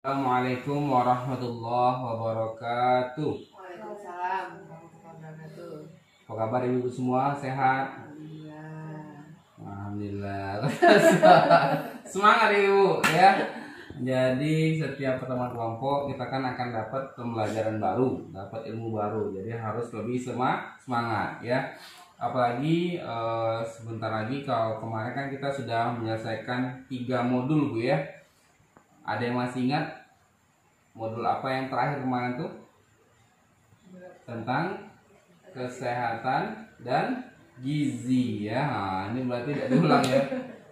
Assalamualaikum warahmatullahi wabarakatuh. Waalaikumsalam warahmatullahi wabarakatuh. Apa kabar ibu semua? Sehat? Alhamdulillah. Alhamdulillah. Semangat ibu ya. Jadi setiap pertemuan kelompok kita kan akan dapat pembelajaran baru, dapat ilmu baru. Jadi harus lebih semangat ya. Apalagi sebentar lagi, kalau kemarin kan kita sudah menyelesaikan 3 modul Bu ya. Ada yang masih ingat modul apa yang terakhir kemarin tuh? Tentang kesehatan dan gizi ya. Nah, ini berarti tidak diulang ya.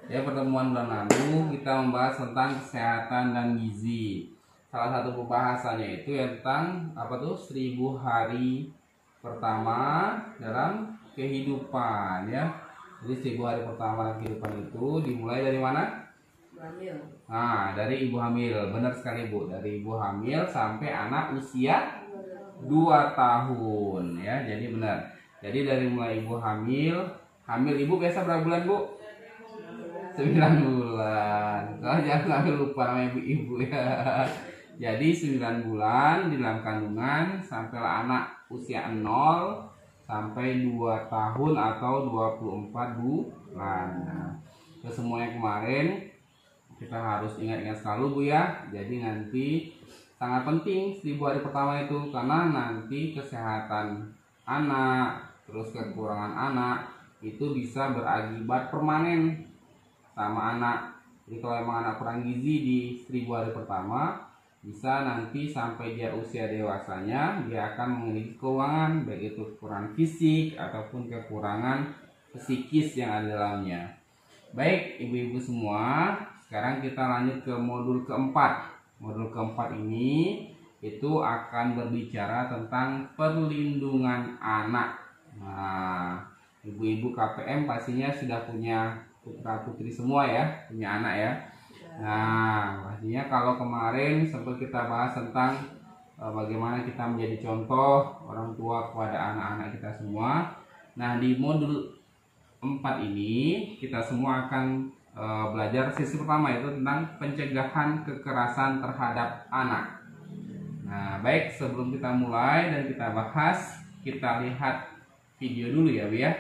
Ya, pertemuan bulan lalu kita membahas tentang kesehatan dan gizi. Salah satu pembahasannya itu ya tentang apa tuh? 1000 hari pertama dalam kehidupan ya. Jadi 1000 hari pertama dalam kehidupan itu dimulai dari mana? Hamil. Nah, dari ibu hamil. Benar sekali Bu, dari ibu hamil sampai anak usia 2 tahun ya. Jadi benar. Jadi dari mulai ibu hamil ibu biasa berapa bulan Bu? 9 bulan. Kalau jangan sampai lupa sama ibu ya. Jadi 9 bulan di dalam kandungan sampailah anak usia 0 sampai 2 tahun atau 24 bulan. Nah, semuanya kemarin kita harus ingat-ingat selalu Bu ya. Jadi nanti sangat penting 1000 hari pertama itu, karena nanti kesehatan anak, terus kekurangan anak itu bisa berakibat permanen sama anak. Jadi kalau emang anak kurang gizi di 1000 hari pertama, bisa nanti sampai dia usia dewasanya dia akan memiliki kekurangan, baik itu kekurangan fisik ataupun kekurangan psikis yang ada dalamnya. Baik ibu-ibu semua, sekarang kita lanjut ke modul keempat. Modul keempat ini itu akan berbicara tentang perlindungan anak. Nah, ibu-ibu KPM pastinya sudah punya putra putri semua ya, punya anak ya. Nah, pastinya kalau kemarin sempat kita bahas tentang bagaimana kita menjadi contoh orang tua kepada anak-anak kita semua. Nah, di modul 4 ini kita semua akan belajar sesi pertama, itu tentang pencegahan kekerasan terhadap anak. Nah, baik, sebelum kita mulai dan kita bahas, kita lihat video dulu ya Bu ya,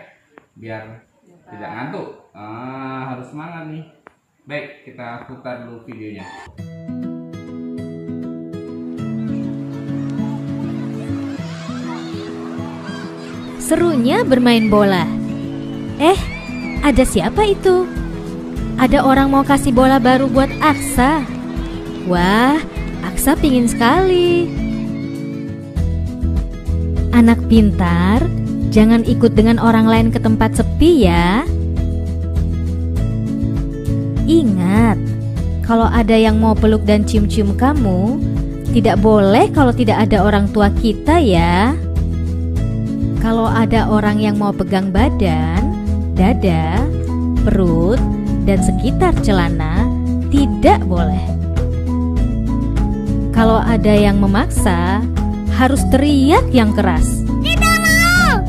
biar tidak ngantuk. Harus semangat nih. Baik, kita putar dulu videonya. Serunya bermain bola. Ada siapa itu? Ada orang mau kasih bola baru buat Aksa. Wah, Aksa pingin sekali. Anak pintar, jangan ikut dengan orang lain ke tempat sepi ya. Ingat, kalau ada yang mau peluk dan cium-cium kamu, tidak boleh kalau tidak ada orang tua kita ya. Kalau ada orang yang mau pegang badan, dada, perut, dan sekitar celana, tidak boleh. Kalau ada yang memaksa, harus teriak yang keras. Tidak mau!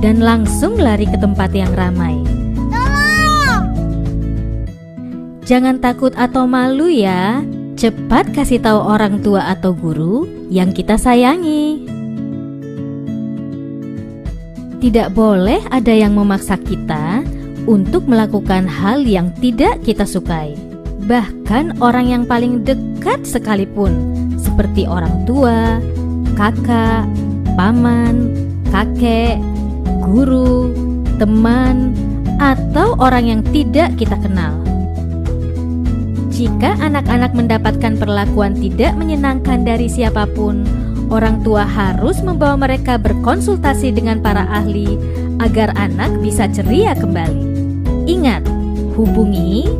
Dan langsung lari ke tempat yang ramai. Tolong! Jangan takut atau malu ya. Cepat kasih tahu orang tua atau guru yang kita sayangi. Tidak boleh ada yang memaksa kita untuk melakukan hal yang tidak kita sukai. Bahkan orang yang paling dekat sekalipun, seperti orang tua, kakak, paman, kakek, guru, teman, atau orang yang tidak kita kenal. Jika anak-anak mendapatkan perlakuan tidak menyenangkan dari siapapun, orang tua harus membawa mereka berkonsultasi dengan para ahli agar anak bisa ceria kembali. Ingat, hubungi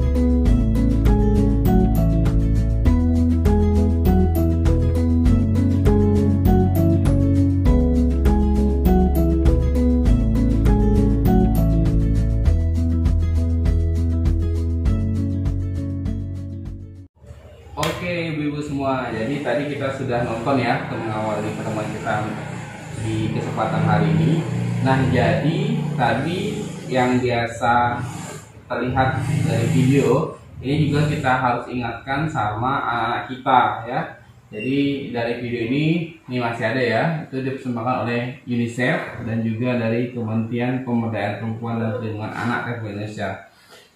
Oke ibu-ibu semua, jadi tadi kita sudah nonton ya mengawali pertemuan kita di kesempatan hari ini. Nah, jadi tadi yang biasa terlihat dari video Ini juga kita harus ingatkan sama anak-anak kita ya. Jadi dari video ini masih ada ya, itu dipersembahkan oleh UNICEF dan juga dari Kementerian Pemberdayaan Perempuan dan Perlindungan Anak Republik Indonesia.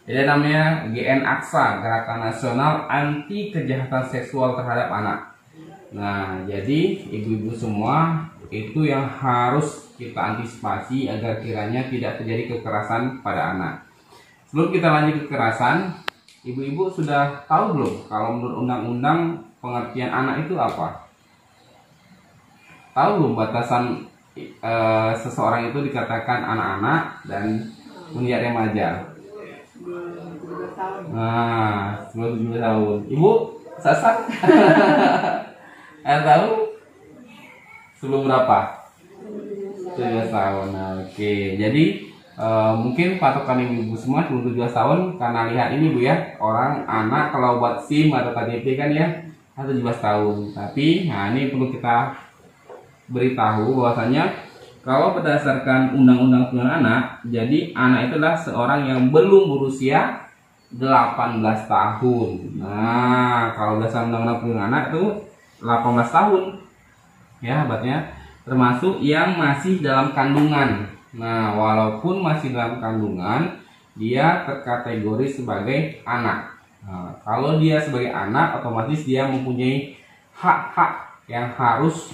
Jadi namanya GN AKSA, Gerakan Nasional Anti Kejahatan Seksual Terhadap Anak. Nah, jadi ibu-ibu semua itu yang harus kita antisipasi agar kiranya tidak terjadi kekerasan pada anak. Sebelum kita lanjut kekerasan, ibu-ibu sudah tahu belum kalau menurut undang-undang pengertian anak itu apa? Tahu belum batasan seseorang itu dikatakan anak-anak dan usia remaja? 17 tahun. Nah, sebelum 17 tahun. Ibu, sasak? Tahu? Sebelum berapa? 17 tahun. Nah, oke. Jadi mungkin patokan ibu-ibu semua 17 tahun karena lihat ini Bu ya, orang anak kalau buat SIM atau KTP kan ya 17 tahun. Tapi nah ini perlu kita beritahu bahwasanya kalau berdasarkan Undang-Undang Perlindungan Anak, jadi anak itu adalah seorang yang belum berusia 18 tahun. Nah, kalau berdasarkan Undang-Undang Perlindungan Anak itu 18 tahun. Ya, hebatnya termasuk yang masih dalam kandungan. Nah, walaupun masih dalam kandungan, dia terkategori sebagai anak. Nah, kalau dia sebagai anak, otomatis dia mempunyai hak-hak yang harus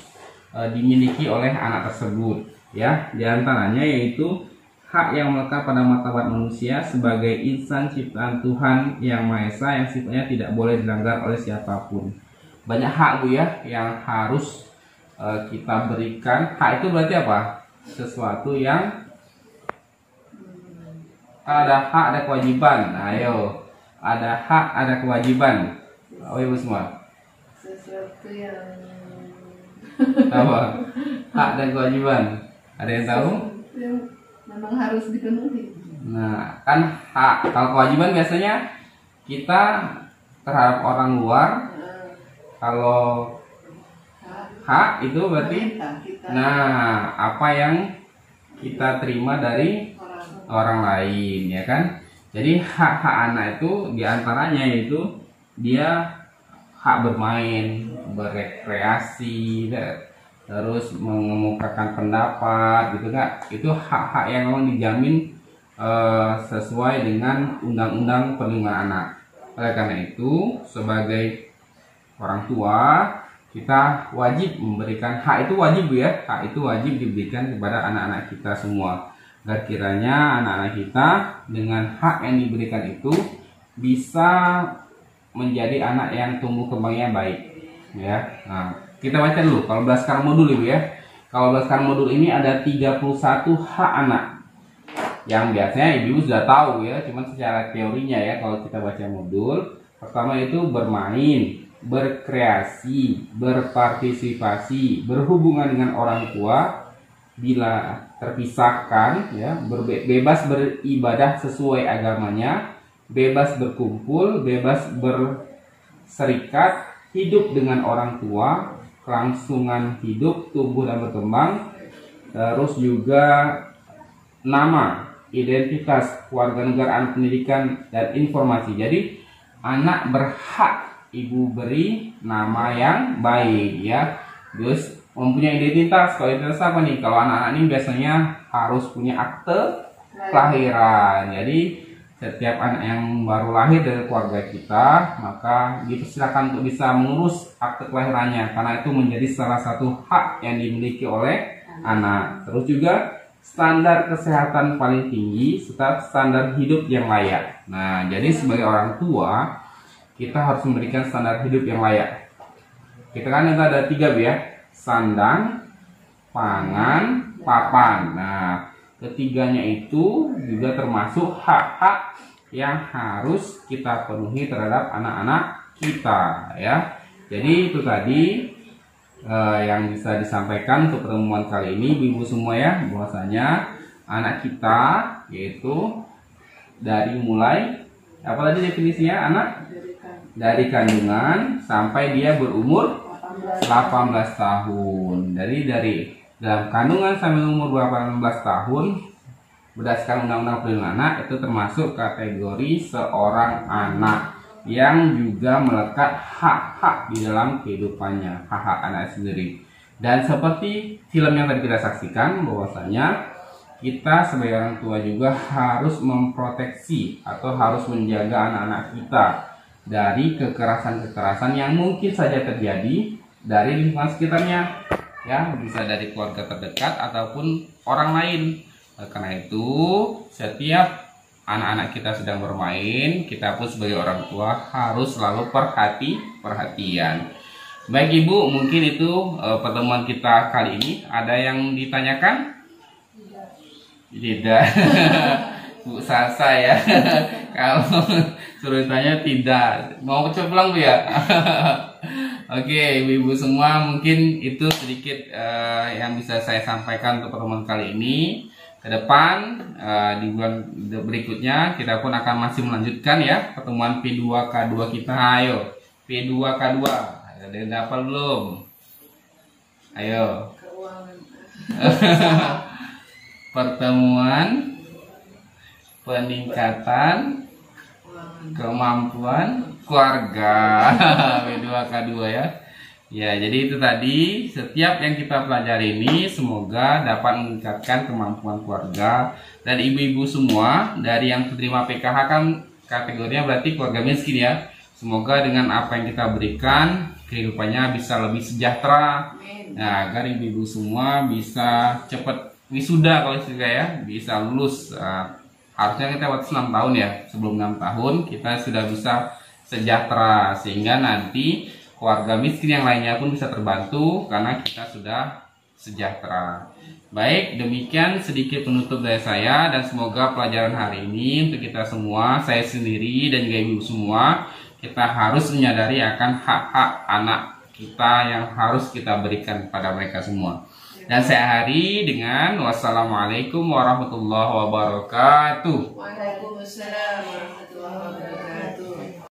dimiliki oleh anak tersebut. Ya, diantaranya yaitu hak yang melekat pada martabat manusia sebagai insan ciptaan Tuhan Yang Maha Esa yang sifatnya tidak boleh dilanggar oleh siapapun. Banyak hak Bu ya yang harus kita berikan. Hak itu berarti apa? Sesuatu yang ada hak ada kewajiban. Nah, ayo, ada hak ada kewajiban. Oh ibu semua. Sesuatu yang Apa? Hak dan kewajiban. Ada yang tahu? yang memang harus dipenuhi. Nah, kan hak. Kalau kewajiban biasanya kita terhadap orang luar. Kalau hak itu berarti nah apa yang kita terima dari orang lain ya kan. Jadi hak-hak anak itu diantaranya yaitu dia hak bermain, berrekreasi, terus mengemukakan pendapat gitu kan. Itu hak-hak yang memang dijamin sesuai dengan Undang-Undang Perlindungan Anak. Oleh karena itu sebagai orang tua kita wajib memberikan hak itu wajib ya, hak itu wajib diberikan kepada anak-anak kita semua agar kiranya anak-anak kita dengan hak yang diberikan itu bisa menjadi anak yang tumbuh kembangnya baik ya. Nah, kita baca dulu kalau berdasarkan modul Ibu ya. Kalau berdasarkan modul ini ada 31 hak anak yang biasanya Ibu sudah tahu ya, cuman secara teorinya ya kalau kita baca modul. Pertama itu bermain, berkreasi, berpartisipasi, berhubungan dengan orang tua bila terpisahkan ya, bebas beribadah sesuai agamanya, bebas berkumpul, bebas berserikat, hidup dengan orang tua, kelangsungan hidup, tumbuh dan berkembang, terus juga nama, identitas, kewarganegaraan, pendidikan dan informasi. Jadi anak berhak Ibu beri nama yang baik ya. Terus mempunyai identitas. Kalau identitas apa nih? Kalau anak-anak ini biasanya harus punya akte kelahiran. Jadi setiap anak yang baru lahir dari keluarga kita maka dipersilakan untuk bisa mengurus akte kelahirannya karena itu menjadi salah satu hak yang dimiliki oleh anak. Terus juga standar kesehatan paling tinggi serta standar hidup yang layak. Nah, jadi sebagai orang tua kita harus memberikan standar hidup yang layak. Kita kan ada 3 ya, sandang, pangan, papan. Nah, ketiganya itu juga termasuk hak-hak yang harus kita penuhi terhadap anak-anak kita ya. Jadi itu tadi yang bisa disampaikan untuk pertemuan kali ini ibu-ibu semua ya, bahwasanya anak kita yaitu dari mulai apa tadi definisinya anak? Dari kandungan sampai dia berumur 18 tahun. Jadi dari dalam kandungan sampai umur 18 tahun berdasarkan Undang-Undang Perlindungan Anak itu termasuk kategori seorang anak. yang juga melekat hak-hak di dalam kehidupannya, hak-hak anak sendiri. Dan seperti film yang tadi kita saksikan, bahwasanya kita sebagai orang tua juga harus memproteksi atau harus menjaga anak-anak kita dari kekerasan-kekerasan yang mungkin saja terjadi dari lingkungan sekitarnya, ya, bisa dari keluarga terdekat ataupun orang lain. Karena itu, setiap anak-anak kita sedang bermain, kita pun sebagai orang tua harus selalu perhatian. Baik Ibu, mungkin itu pertemuan kita kali ini. Ada yang ditanyakan? Tidak. Bu Sasa ya. Kalau suruh tanya tidak. Mau coba pulang Bu ya? Oke, ibu-ibu semua, mungkin itu sedikit yang bisa saya sampaikan untuk pertemuan kali ini. Ke depan di bulan berikutnya kita pun akan masih melanjutkan ya pertemuan P2K2 kita. Ayo, P2K2. Ada yang dapat belum? Ayo. Pertemuan peningkatan kemampuan keluarga. P2K2 ya. Ya, jadi itu tadi, setiap yang kita pelajari ini semoga dapat meningkatkan kemampuan keluarga. Dan ibu-ibu semua, dari yang penerima PKH kan kategorinya berarti keluarga miskin ya. Semoga dengan apa yang kita berikan, kehidupannya bisa lebih sejahtera. Nah, agar ibu-ibu semua bisa cepat wisuda kalau istilah ya, bisa lulus. Harusnya kita waktu 6 tahun ya, sebelum 6 tahun kita sudah bisa sejahtera, sehingga nanti keluarga miskin yang lainnya pun bisa terbantu karena kita sudah sejahtera. Baik, demikian sedikit penutup dari saya, dan semoga pelajaran hari ini untuk kita semua, saya sendiri dan juga ibu semua, kita harus menyadari akan hak-hak anak kita yang harus kita berikan kepada mereka semua. Dan saya akhiri dengan wassalamualaikum warahmatullahi wabarakatuh. Waalaikumsalam warahmatullahi wabarakatuh.